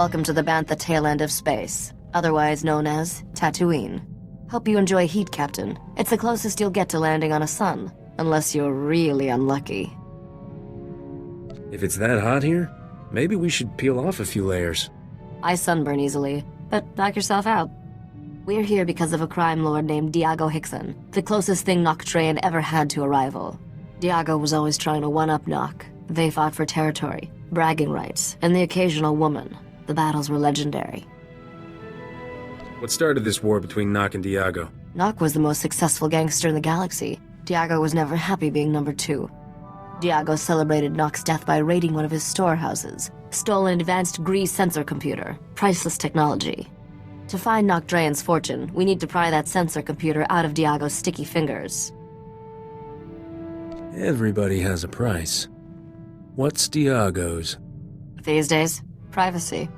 Welcome to the Bantha tail end of space, otherwise known as Tatooine. Hope you enjoy heat, Captain. It's the closest you'll get to landing on a sun, unless you're really unlucky. If it's that hot here, maybe we should peel off a few layers. I sunburn easily, but knock yourself out. We're here because of a crime lord named Diago Hickson, the closest thing Noctrain ever had to a rival. Diago was always trying to one-up Nock. They fought for territory, bragging rights, and the occasional woman. The battles were legendary. What started this war between Nock and Diago? Nock was the most successful gangster in the galaxy. Diago was never happy being number 2. Diago celebrated Nock's death by raiding one of his storehouses, stole an advanced Grease sensor computer, priceless technology. To find Noctrain's fortune, we need to pry that sensor computer out of Diago's sticky fingers. Everybody has a price. What's Diago's? These days, privacy.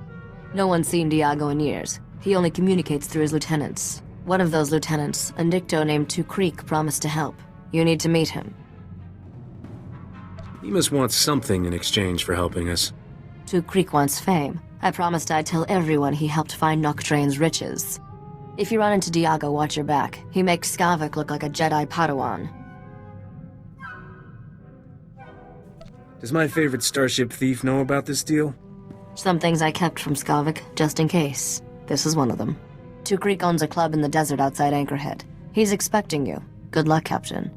No one's seen Diago in years. He only communicates through his lieutenants. One of those lieutenants, a Nicto named Two Creek, promised to help. You need to meet him. He must want something in exchange for helping us. Two Creek wants fame. I promised I'd tell everyone he helped find Noctrain's riches. If you run into Diago, watch your back. He makes Skavik look like a Jedi Padawan. Does my favorite starship thief know about this deal? Some things I kept from Skavik, just in case. This is one of them. Two Creek owns a club in the desert outside Anchorhead. He's expecting you. Good luck, Captain.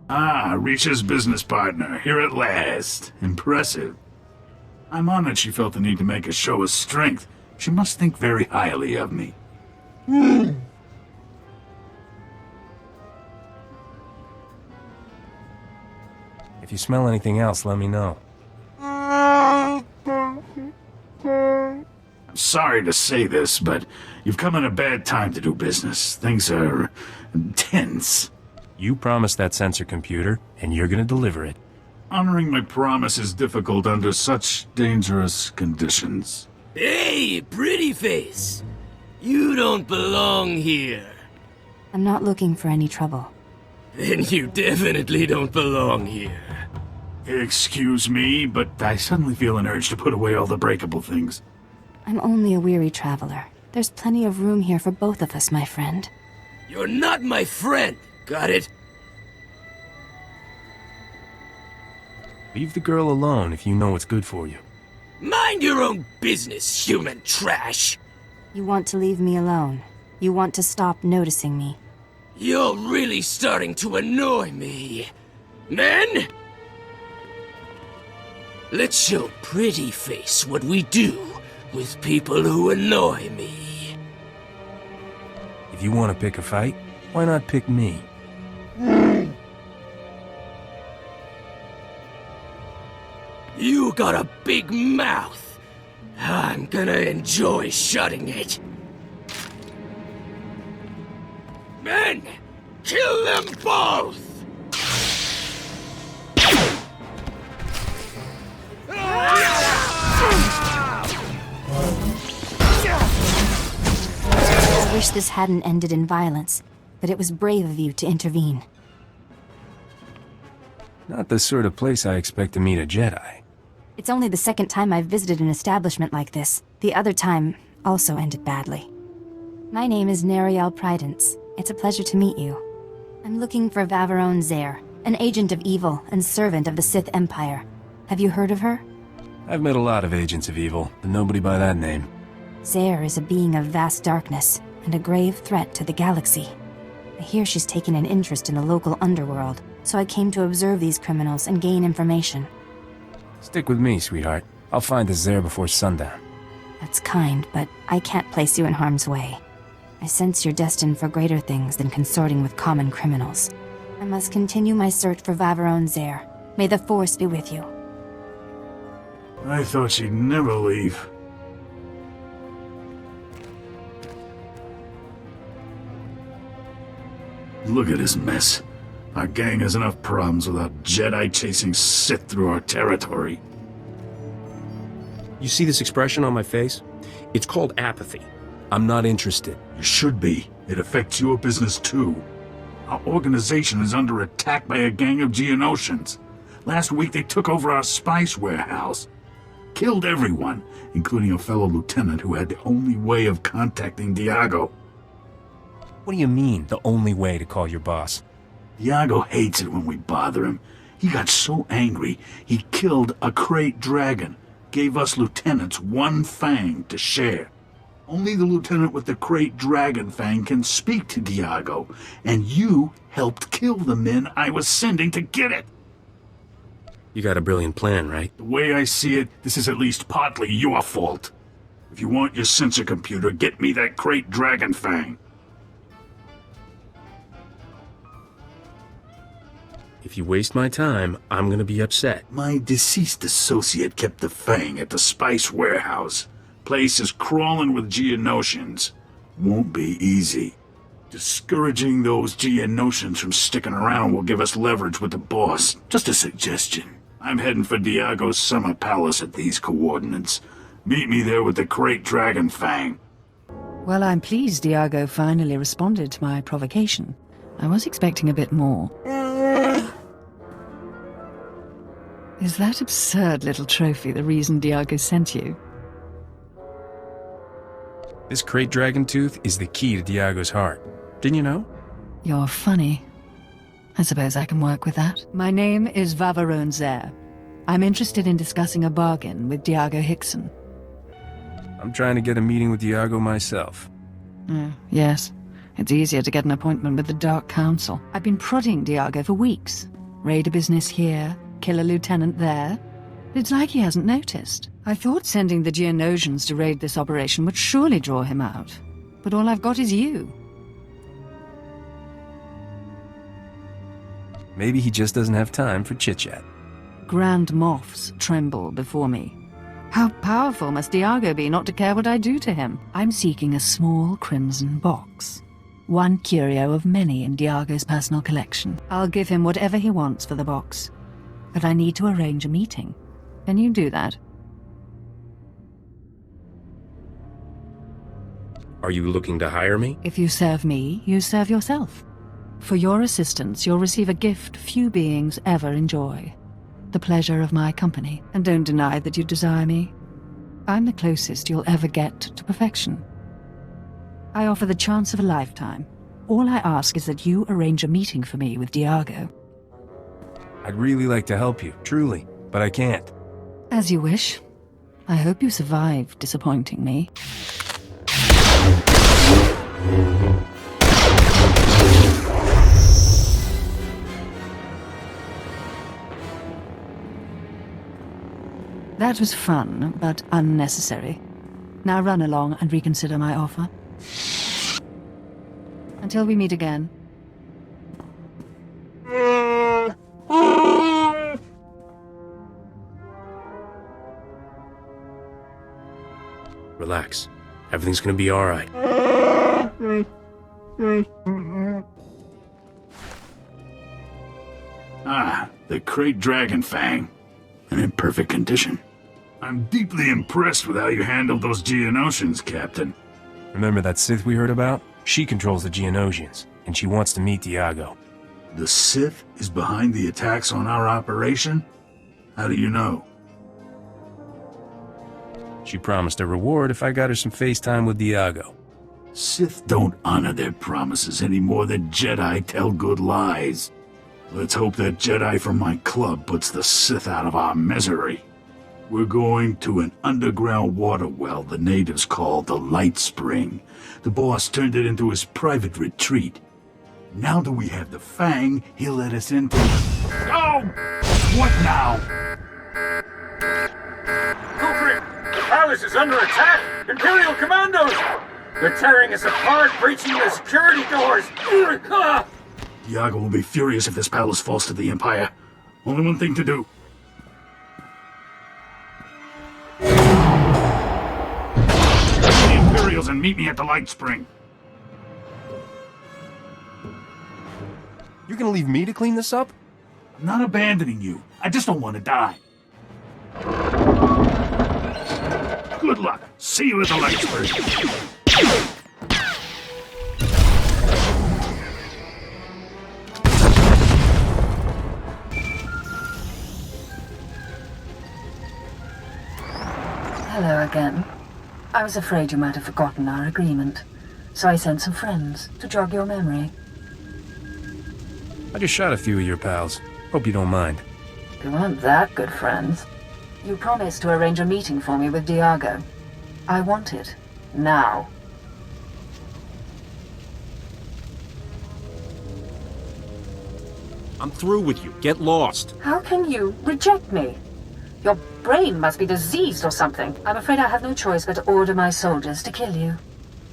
Ah, Reach's business partner, here at last. Impressive. I'm honored she felt the need to make a show of strength. She must think very highly of me. If you smell anything else, let me know. I'm sorry to say this, but you've come at a bad time to do business. Things are tense. You promised that sensor computer, and you're gonna deliver it. Honoring my promise is difficult under such dangerous conditions. Hey, pretty face! You don't belong here. I'm not looking for any trouble. Then you definitely don't belong here. Excuse me, but I suddenly feel an urge to put away all the breakable things. I'm only a weary traveler. There's plenty of room here for both of us, my friend. You're not my friend, got it? Leave the girl alone if you know what's good for you. Mind your own business, human trash! You want to leave me alone. You want to stop noticing me. You're really starting to annoy me. Men? Let's show pretty face what we do with people who annoy me. If you want to pick a fight, why not pick me? You got a big mouth. I'm gonna enjoy shutting it. Men! Kill them both! I wish this hadn't ended in violence, but it was brave of you to intervene. Not the sort of place I expect to meet a Jedi. It's only the second time I've visited an establishment like this. The other time also ended badly. My name is Nariel Prydence. It's a pleasure to meet you. I'm looking for Vaveron Zare, an agent of evil and servant of the Sith Empire. Have you heard of her? I've met a lot of agents of evil, but nobody by that name. Zare is a being of vast darkness and a grave threat to the galaxy. I hear she's taken an interest in the local underworld, so I came to observe these criminals and gain information. Stick with me, sweetheart. I'll find the Zare before sundown. That's kind, but I can't place you in harm's way. I sense you're destined for greater things than consorting with common criminals. I must continue my search for Vaveron Zare. May the Force be with you. I thought she'd never leave. Look at this mess. Our gang has enough problems without Jedi chasing Sith through our territory. You see this expression on my face? It's called apathy. I'm not interested. You should be. It affects your business too. Our organization is under attack by a gang of Geonosians. Last week they took over our spice warehouse. Killed everyone, including a fellow lieutenant who had the only way of contacting Diago. What do you mean, the only way to call your boss? Diago hates it when we bother him. He got so angry, he killed a crate dragon, gave us lieutenants one fang to share. Only the lieutenant with the crate dragon fang can speak to Diago, and you helped kill the men I was sending to get it. You got a brilliant plan, right? The way I see it, this is at least partly your fault. If you want your sensor computer, get me that crate dragon fang. If you waste my time, I'm gonna be upset. My deceased associate kept the fang at the spice warehouse. Place is crawling with Geonosians. Won't be easy. Discouraging those Geonosians from sticking around will give us leverage with the boss. Just a suggestion. I'm heading for Diago's summer palace at these coordinates. Meet me there with the crate dragon fang. Well, I'm pleased Diago finally responded to my provocation. I was expecting a bit more. Is that absurd little trophy the reason Diago sent you? This crate dragon tooth is the key to Diago's heart. Didn't you know? You're funny. I suppose I can work with that. My name is Vavarone Zer. I'm interested in discussing a bargain with Diago Hickson. I'm trying to get a meeting with Diago myself. Yes. It's easier to get an appointment with the Dark Council. I've been prodding Diago for weeks. Raid a business here, kill a lieutenant there. It's like he hasn't noticed. I thought sending the Geonosians to raid this operation would surely draw him out. But all I've got is you. Maybe he just doesn't have time for chit-chat. Grand moths tremble before me. How powerful must Diago be not to care what I do to him? I'm seeking a small crimson box. One curio of many in Diago's personal collection. I'll give him whatever he wants for the box. But I need to arrange a meeting. Can you do that? Are you looking to hire me? If you serve me, you serve yourself. For your assistance, you'll receive a gift few beings ever enjoy. The pleasure of my company. And don't deny that you desire me. I'm the closest you'll ever get to perfection. I offer the chance of a lifetime. All I ask is that you arrange a meeting for me with Diago. I'd really like to help you, truly, but I can't. As you wish. I hope you survive disappointing me. That was fun, but unnecessary. Now run along and reconsider my offer. Until we meet again. Relax. Everything's gonna be alright. Ah, the crate dragon fang. And in perfect condition. I'm deeply impressed with how you handled those Geonosians, Captain. Remember that Sith we heard about? She controls the Geonosians, and she wants to meet Diago. The Sith is behind the attacks on our operation? How do you know? She promised a reward if I got her some FaceTime with Diago. Sith don't honor their promises any more than Jedi tell good lies. Let's hope that Jedi from my club puts the Sith out of our misery. We're going to an underground water well the natives call the Light Spring. The boss turned it into his private retreat. Now that we have the Fang, he'll let us into... Oh! What now? Culprit! The palace is under attack! Imperial commandos! They're tearing us apart, breaching the security doors! Diago will be furious if this palace falls to the Empire. Only one thing to do. The Imperials and meet me at the Light Spring. You're gonna leave me to clean this up? I'm not abandoning you. I just don't want to die. Good luck. See you at the Light Spring. Hello again. I was afraid you might have forgotten our agreement, so I sent some friends to jog your memory. I just shot a few of your pals. Hope you don't mind. You weren't that good friends. You promised to arrange a meeting for me with Diago. I want it. Now. I'm through with you. Get lost. How can you reject me? Your brain must be diseased or something. I'm afraid I have no choice but to order my soldiers to kill you.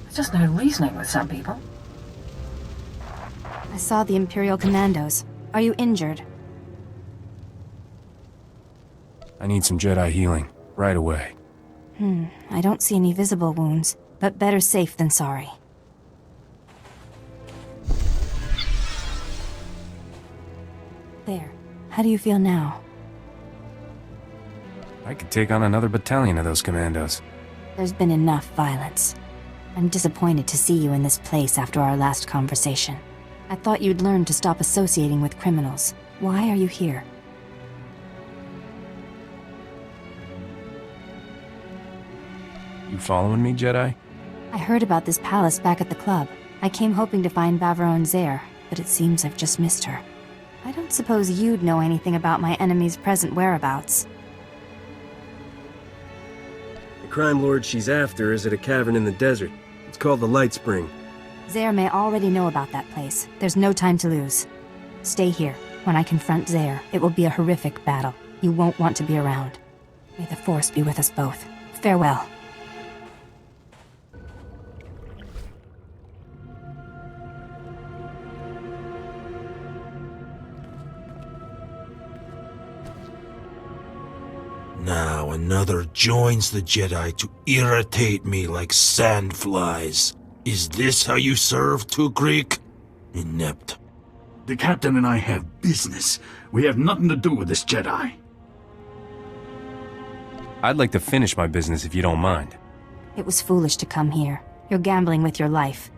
There's just no reasoning with some people. I saw the Imperial Commandos. Are you injured? I need some Jedi healing. Right away. I don't see any visible wounds, but better safe than sorry. There. How do you feel now? I could take on another battalion of those commandos. There's been enough violence. I'm disappointed to see you in this place after our last conversation. I thought you'd learn to stop associating with criminals. Why are you here? You following me, Jedi? I heard about this palace back at the club. I came hoping to find Vaveron Zare, but it seems I've just missed her. I don't suppose you'd know anything about my enemy's present whereabouts. The crime lord she's after is at a cavern in the desert. It's called the Light Spring. Zare may already know about that place. There's no time to lose. Stay here. When I confront Zare, it will be a horrific battle. You won't want to be around. May the Force be with us both. Farewell. Now another joins the Jedi to irritate me like sandflies. Is this how you serve to Greek? Inept. The captain and I have business. We have nothing to do with this Jedi. I'd like to finish my business if you don't mind. It was foolish to come here. You're gambling with your life.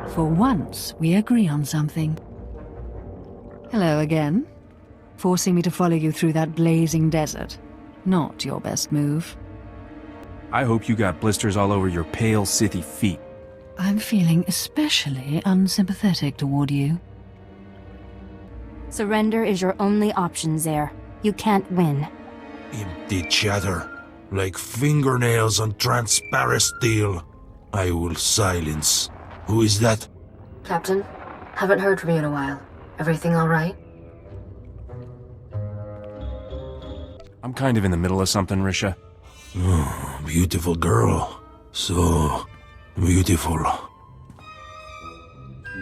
For once, we agree on something. Hello again. Forcing me to follow you through that blazing desert. Not your best move. I hope you got blisters all over your pale, Sithy feet. I'm feeling especially unsympathetic toward you. Surrender is your only option, Zare. You can't win. Empty chatter, like fingernails on transparent steel. I will silence. Who is that? Captain, haven't heard from you in a while. Everything all right? I'm kind of in the middle of something, Risha. Oh, beautiful girl. So beautiful.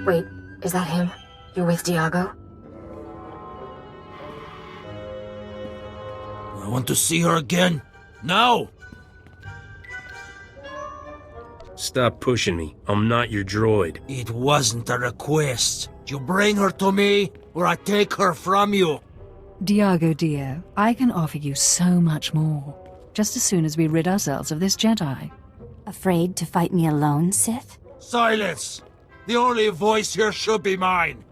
Wait, is that him? You're with Diago? I want to see her again. Now! Stop pushing me. I'm not your droid. It wasn't a request. You bring her to me, or I take her from you. Diago dear, I can offer you so much more. Just as soon as we rid ourselves of this Jedi. Afraid to fight me alone, Sith? Silence! The only voice here should be mine.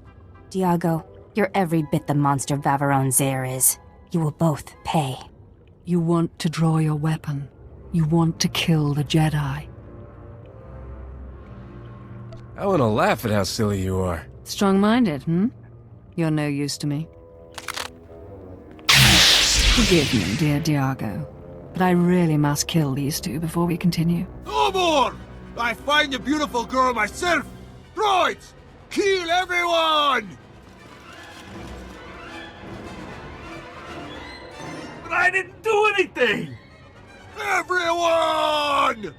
Diago, you're every bit the monster Vaveron Zare is. You will both pay. You want to draw your weapon. You want to kill the Jedi. I want to laugh at how silly you are. Strong-minded, You're no use to me. Forgive me, dear Diago, but I really must kill these two before we continue. No more! I find a beautiful girl myself! Droids! Kill everyone! But I didn't do anything! Everyone!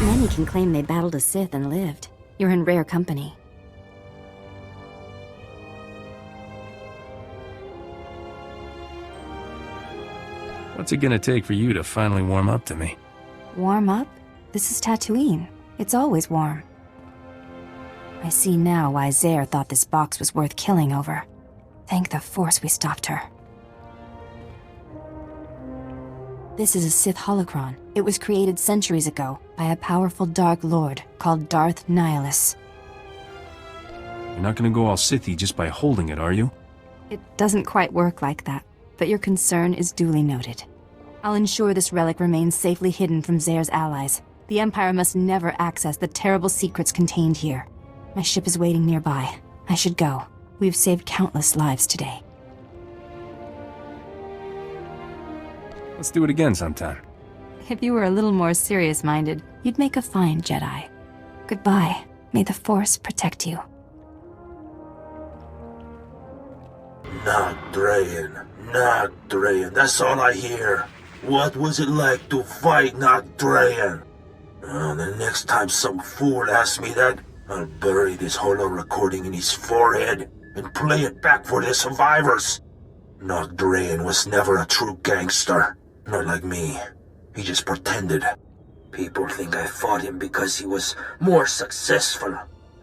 Many can claim they battled a Sith and lived. You're in rare company. What's it gonna take for you to finally warm up to me? Warm up? This is Tatooine. It's always warm. I see now why Zare thought this box was worth killing over. Thank the Force we stopped her. This is a Sith holocron. It was created centuries ago by a powerful Dark Lord called Darth Nihilus. You're not gonna go all Sithy just by holding it, are you? It doesn't quite work like that, but your concern is duly noted. I'll ensure this relic remains safely hidden from Zare's allies. The Empire must never access the terrible secrets contained here. My ship is waiting nearby. I should go. We've saved countless lives today. Let's do it again sometime. If you were a little more serious-minded, you'd make a fine Jedi. Goodbye. May the Force protect you. Not Drayan, that's all I hear. What was it like to fight Not Drayan? The next time some fool asks me that, I'll bury this holo recording in his forehead and play it back for the survivors. Not Drayan was never a true gangster. Not like me. He just pretended. People think I fought him because he was more successful.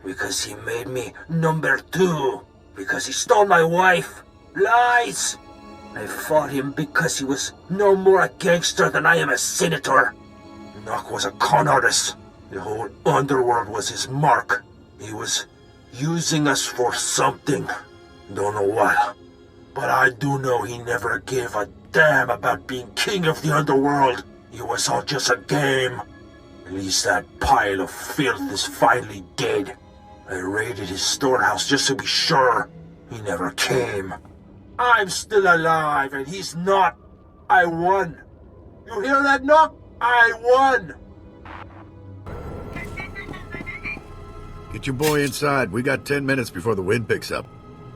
Because he made me number 2. Because he stole my wife. Lies! I fought him because he was no more a gangster than I am a senator. Nock was a con artist. The whole underworld was his mark. He was using us for something. Don't know what. But I do know he never gave a damn about being king of the underworld. It was all just a game. At least that pile of filth is finally dead. I raided his storehouse just to be sure. He never came. I'm still alive and he's not. I won. You hear that, Nock? I won! Get your boy inside. We got 10 minutes before the wind picks up.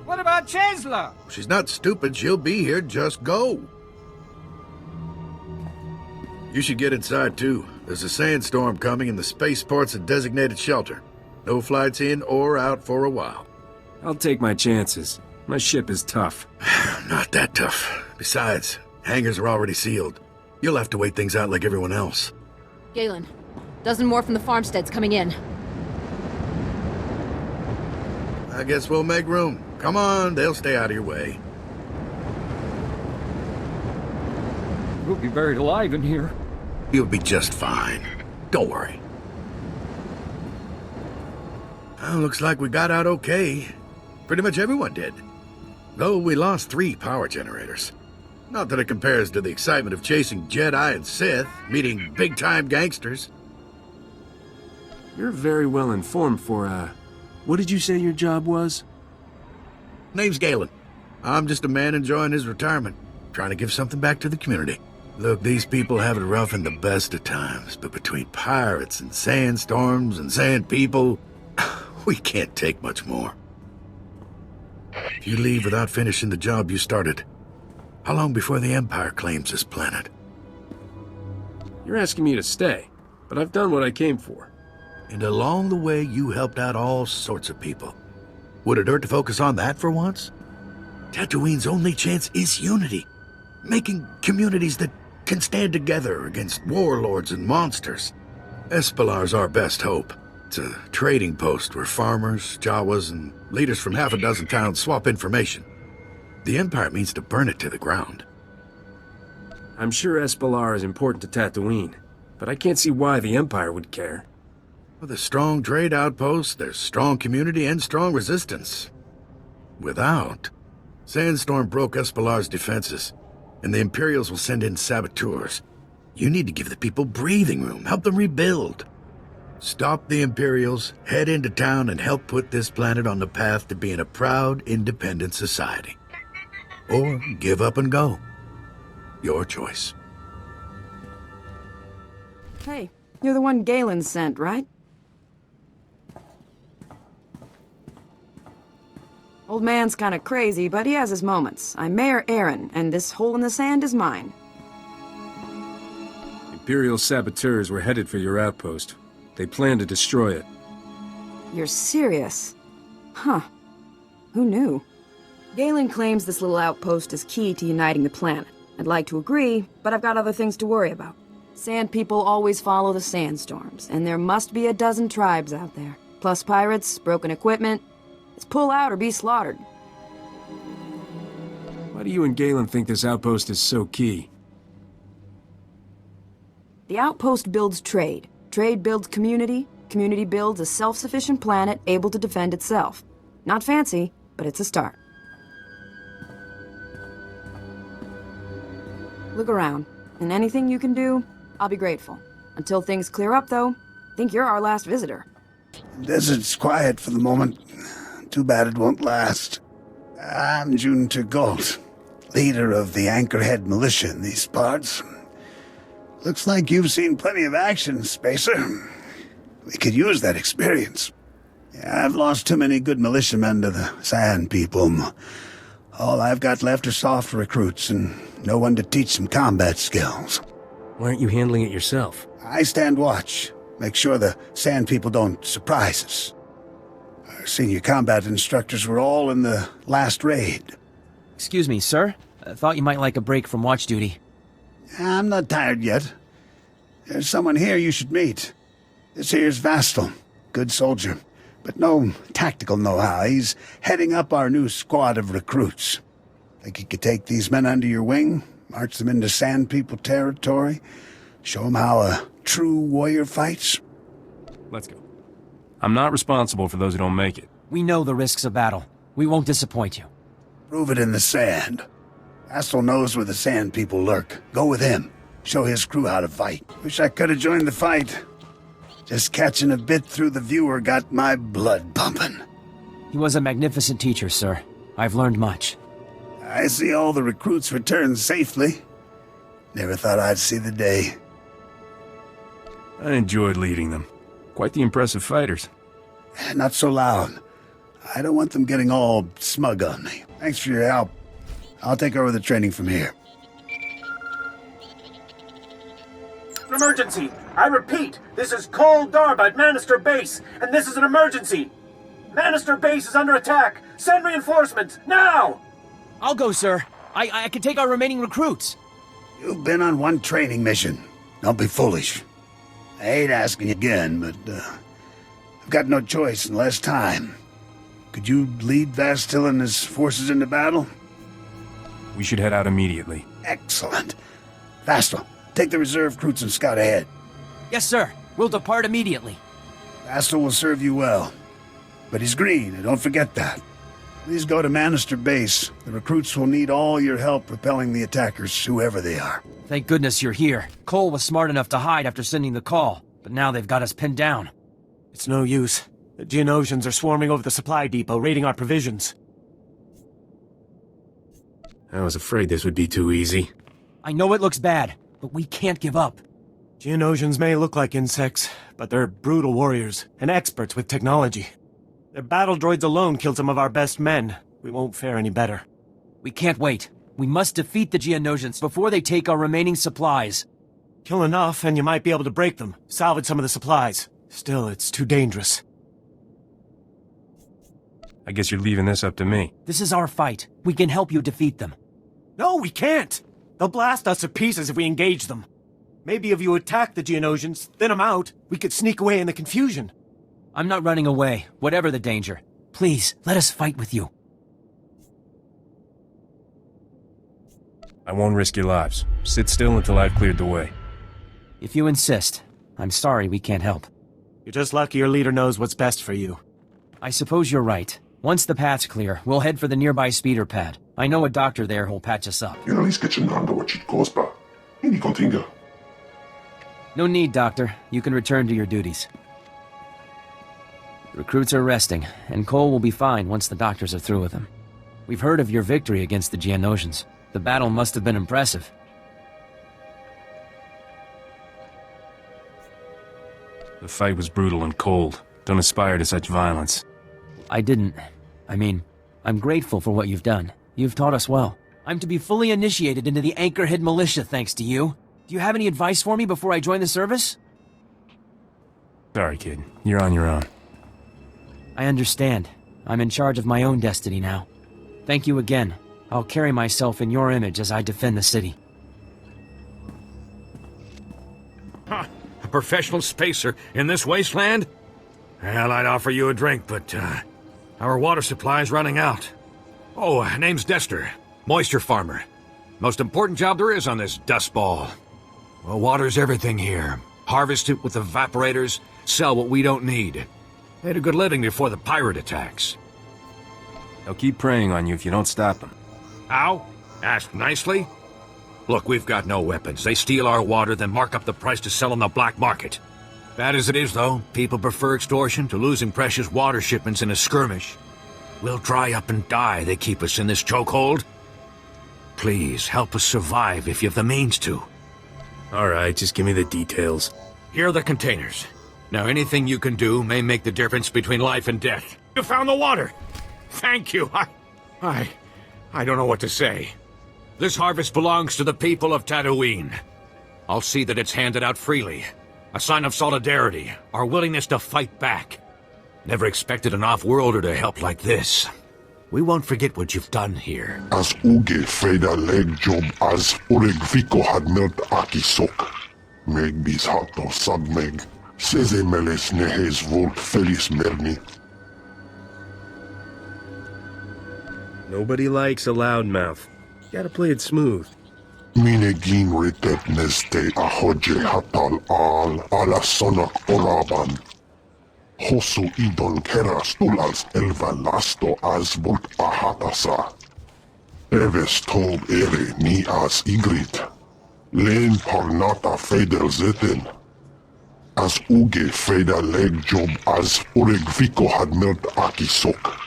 What about Chancellor? She's not stupid. She'll be here. Just go. You should get inside, too. There's a sandstorm coming and the spaceport's a designated shelter. No flights in or out for a while. I'll take my chances. My ship is tough. Not that tough. Besides, hangars are already sealed. You'll have to wait things out like everyone else. Galen, dozen more from the farmsteads coming in. I guess we'll make room. Come on, they'll stay out of your way. We'll be buried alive in here. You'll be just fine. Don't worry. Well, looks like we got out okay. Pretty much everyone did. Though we lost 3 power generators. Not that it compares to the excitement of chasing Jedi and Sith, meeting big-time gangsters. You're very well informed for, what did you say your job was? Name's Galen. I'm just a man enjoying his retirement, trying to give something back to the community. Look, these people have it rough in the best of times, but between pirates and sandstorms and sand people, we can't take much more. If you leave without finishing the job you started, how long before the Empire claims this planet? You're asking me to stay, but I've done what I came for. And along the way, you helped out all sorts of people. Would it hurt to focus on that for once? Tatooine's only chance is unity. Making communities that can stand together against warlords and monsters. Espelar's our best hope. It's a trading post where farmers, Jawas, and leaders from half a dozen towns swap information. The Empire means to burn it to the ground. I'm sure Espelar is important to Tatooine, but I can't see why the Empire would care. With a strong trade outpost, there's strong community and strong resistance. Without, Sandstorm broke Espelar's defenses, and the Imperials will send in SWTORs. You need to give the people breathing room, help them rebuild. Stop the Imperials, head into town, and help put this planet on the path to being a proud, independent society. Or give up and go. Your choice. Hey, you're the one Galen sent, right? Old man's kinda crazy, but he has his moments. I'm Mayor Aaron, and this hole in the sand is mine. Imperial saboteurs were headed for your outpost. They plan to destroy it. You're serious? Huh. Who knew? Galen claims this little outpost is key to uniting the planet. I'd like to agree, but I've got other things to worry about. Sand people always follow the sandstorms, and there must be a dozen tribes out there. plus pirates, broken equipment. It's pull out or be slaughtered. Why do you and Galen think this outpost is so key? The outpost builds trade. Trade builds community. Community builds a self-sufficient planet able to defend itself. Not fancy, but it's a start. Look around, and anything you can do, I'll be grateful. Until things clear up, though, I think you're our last visitor. Desert's quiet for the moment. Too bad it won't last. I'm June Gold, leader of the Anchorhead militia in these parts. Looks like you've seen plenty of action, Spacer. We could use that experience. Yeah, I've lost too many good militiamen to the Sand People. All I've got left are soft recruits and no one to teach them combat skills. Why aren't you handling it yourself? I stand watch. Make sure the Sand People don't surprise us. Our senior combat instructors were all in the last raid. Excuse me, sir. I thought you might like a break from watch duty. I'm not tired yet. There's someone here you should meet. This here's Vastal. Good soldier, but no tactical know-how. He's heading up our new squad of recruits. Think you could take these men under your wing, march them into Sand People territory, show them how a true warrior fights? Let's go. I'm not responsible for those who don't make it. We know the risks of battle. We won't disappoint you. Prove it in the sand. Vastal knows where the Sand People lurk. Go with him. Show his crew how to fight. Wish I could have joined the fight. Just catching a bit through the viewer got my blood pumping. He was a magnificent teacher, sir. I've learned much. I see all the recruits return safely. Never thought I'd see the day. I enjoyed leading them. Quite the impressive fighters. Not so loud. I don't want them getting all smug on me. Thanks for your help. I'll take over the training from here. Emergency! I repeat, this is Cole Darba at Manister Base, and this is an emergency! Manister Base is under attack! Send reinforcements, now! I'll go, sir. I can take our remaining recruits. You've been on one training mission. Don't be foolish. I hate asking you again, but I've got no choice and less time. Could you lead Vastil and his forces into battle? We should head out immediately. Excellent. Vastil, take the reserve recruits and scout ahead. Yes, sir. We'll depart immediately. Vastil will serve you well. But he's green, and don't forget that. Please go to Manister Base. The recruits will need all your help repelling the attackers, whoever they are. Thank goodness you're here. Cole was smart enough to hide after sending the call, but now they've got us pinned down. It's no use. The Geonosians are swarming over the supply depot, raiding our provisions. I was afraid this would be too easy. I know it looks bad, but we can't give up. Geonosians may look like insects, but they're brutal warriors, and experts with technology. Their battle droids alone killed some of our best men. We won't fare any better. We can't wait. We must defeat the Geonosians before they take our remaining supplies. Kill enough, and you might be able to break them, salvage some of the supplies. Still, it's too dangerous. I guess you're leaving this up to me. This is our fight. We can help you defeat them. No, we can't! They'll blast us to pieces if we engage them. Maybe if you attack the Geonosians, thin them out, we could sneak away in the confusion. I'm not running away, whatever the danger. Please, let us fight with you. I won't risk your lives. Sit still until I've cleared the way. If you insist. I'm sorry we can't help. You're just lucky your leader knows what's best for you. I suppose you're right. Once the path's clear, we'll head for the nearby speeder pad. I know a doctor there who'll patch us up. No need, Doctor. You can return to your duties. The recruits are resting, and Cole will be fine once the doctors are through with him. We've heard of your victory against the Geonosians. The battle must have been impressive. The fight was brutal and cold. Don't aspire to such violence. I didn't. I mean, I'm grateful for what you've done. You've taught us well. I'm to be fully initiated into the Anchorhead militia thanks to you. Do you have any advice for me before I join the service? Sorry, kid. You're on your own. I understand. I'm in charge of my own destiny now. Thank you again. I'll carry myself in your image as I defend the city. Huh. A professional spacer in this wasteland? Well, I'd offer you a drink, but, our water supply's running out. Oh, name's Dester. Moisture farmer. Most important job there is on this dust ball. Well, water's everything here. Harvest it with evaporators, sell what we don't need. Made a good living before the pirate attacks. They'll keep preying on you if you don't stop them. How? Ask nicely? Look, we've got no weapons. They steal our water, then mark up the price to sell on the black market. Bad as it is, though, people prefer extortion to losing precious water shipments in a skirmish. We'll dry up and die, they keep us in this chokehold. Please, help us survive if you have the means to. All right, just give me the details. Here are the containers. Now, anything you can do may make the difference between life and death. You found the water! Thank you, I don't know what to say. This harvest belongs to the people of Tatooine. I'll see that it's handed out freely. A sign of solidarity, our willingness to fight back. Never expected an off-worlder to help like this. We won't forget what you've done here. As uge feda leg job as oregviko had melt akisok. Meg bis hato sagmeg. Seze meles nehes volt felis merni. Nobody likes a loudmouth. Gotta play it smooth. Minegin ritet neste ahoje hatal al ala sonak oraban. Hosu idon keras tulals elva lasto as volt ahatasa. Eves tob ere ni as igrit. Len parnata feder zeten. As uge feda leg job as oregviko had melt akisok.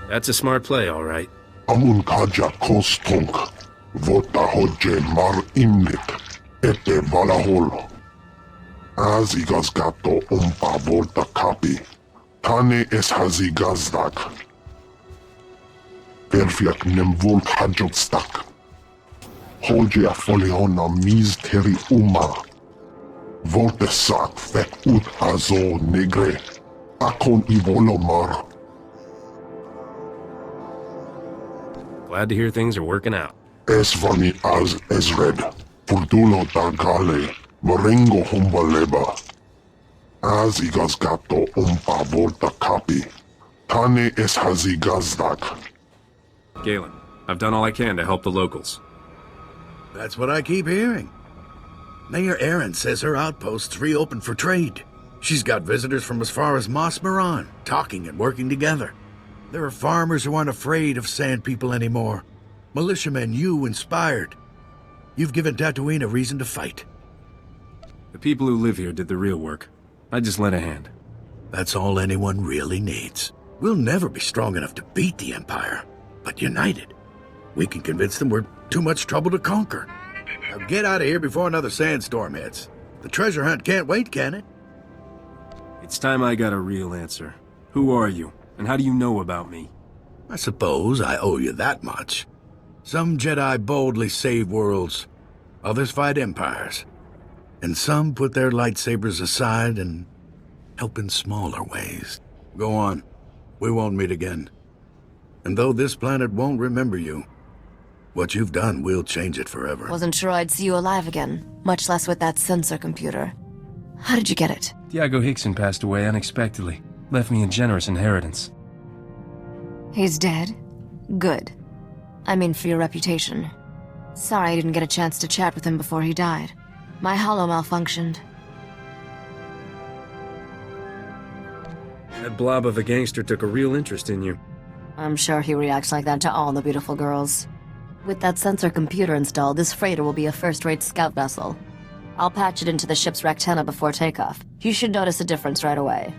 That's a smart play, all right. Amun kaja kostonk. Vota hoje mar imnik. Ete valahol. Az igaz gato umpa volta kapi. Tane es hazi gazdak. Perfiak nem volt hajot stak. Hoje a foliona miz teri uma. Volte sak fek ut azo negre. Akon ivolomar. Glad to hear things are working out. Esvani az Ezred. Furtulo tagale. Morengo humbaleba. Az igaz gato umpa volta kapi. Tane es hazi gazdak. Galen, I've done all I can to help the locals. That's what I keep hearing. Mayor Erin says her outpost's reopened for trade. She's got visitors from as far as Mos Maran, talking and working together. There are farmers who aren't afraid of Sand People anymore. Militiamen you inspired. You've given Tatooine a reason to fight. The people who live here did the real work. I just lent a hand. That's all anyone really needs. We'll never be strong enough to beat the Empire, but united, we can convince them we're too much trouble to conquer. Now get out of here before another sandstorm hits. The treasure hunt can't wait, can it? It's time I got a real answer. Who are you? And how do you know about me? I suppose I owe you that much. Some Jedi boldly save worlds, others fight empires, and some put their lightsabers aside and help in smaller ways. Go on. We won't meet again. And though this planet won't remember you, what you've done will change it forever. Wasn't sure I'd see you alive again, much less with that sensor computer. How did you get it? Diego Hickson passed away unexpectedly. Left me a generous inheritance. He's dead? Good. I mean, for your reputation. Sorry I didn't get a chance to chat with him before he died. My holo malfunctioned. That blob of a gangster took a real interest in you. I'm sure he reacts like that to all the beautiful girls. With that sensor computer installed, this freighter will be a first-rate scout vessel. I'll patch it into the ship's rectenna before takeoff. You should notice a difference right away.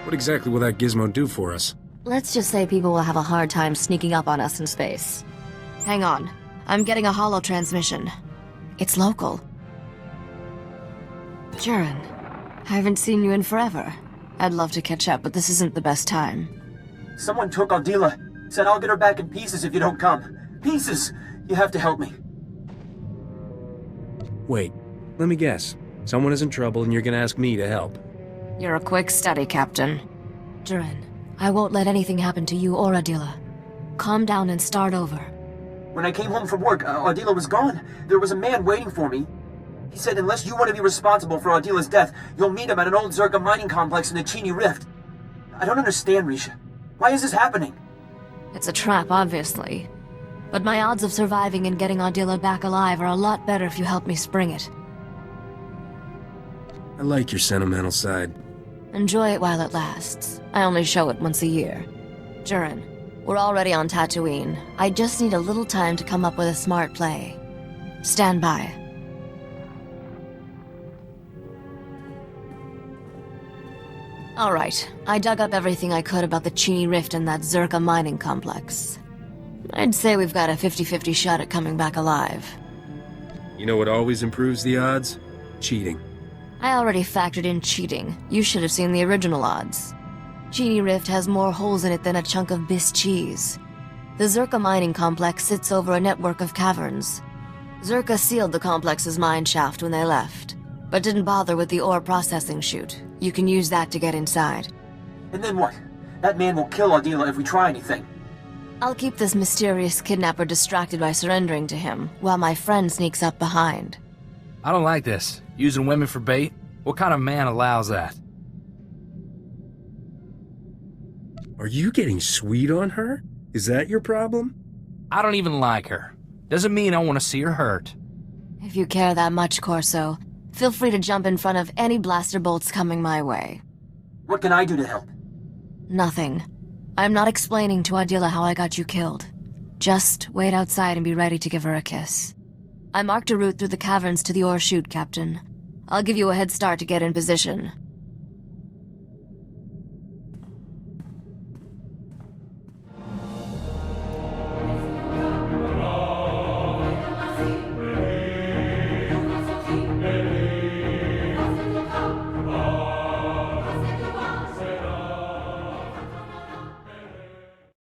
What exactly will that gizmo do for us? Let's just say people will have a hard time sneaking up on us in space. Hang on. I'm getting a holo transmission. It's local. Jurin, I haven't seen you in forever. I'd love to catch up, but this isn't the best time. Someone took Aldila. Said I'll get her back in pieces if you don't come. Pieces! You have to help me. Wait, let me guess. Someone is in trouble and you're gonna ask me to help. You're a quick study, Captain. Jurin, I won't let anything happen to you or Adila. Calm down and start over. When I came home from work, Ardila was gone. There was a man waiting for me. He said unless you want to be responsible for Ardila's death, you'll meet him at an old Zerka mining complex in the Chini Rift. I don't understand, Risha. Why is this happening? It's a trap, obviously. But my odds of surviving and getting Ardila back alive are a lot better if you help me spring it. I like your sentimental side. Enjoy it while it lasts. I only show it once a year. Jurin, we're already on Tatooine. I just need a little time to come up with a smart play. Stand by. Alright, I dug up everything I could about the Chini Rift and that Zerka mining complex. I'd say we've got a 50-50 shot at coming back alive. You know what always improves the odds? Cheating. I already factored in cheating. You should have seen the original odds. Chini Rift has more holes in it than a chunk of Biss cheese. The Zerka mining complex sits over a network of caverns. Zerka sealed the complex's mine shaft when they left, but didn't bother with the ore processing chute. You can use that to get inside. And then what? That man will kill Ardila if we try anything. I'll keep this mysterious kidnapper distracted by surrendering to him, while my friend sneaks up behind. I don't like this. Using women for bait? What kind of man allows that? Are you getting sweet on her? Is that your problem? I don't even like her. Doesn't mean I want to see her hurt. If you care that much, Corso, feel free to jump in front of any blaster bolts coming my way. What can I do to help? Nothing. I'm not explaining to Ardila how I got you killed. Just wait outside and be ready to give her a kiss. I marked a route through the caverns to the ore chute, Captain. I'll give you a head start to get in position.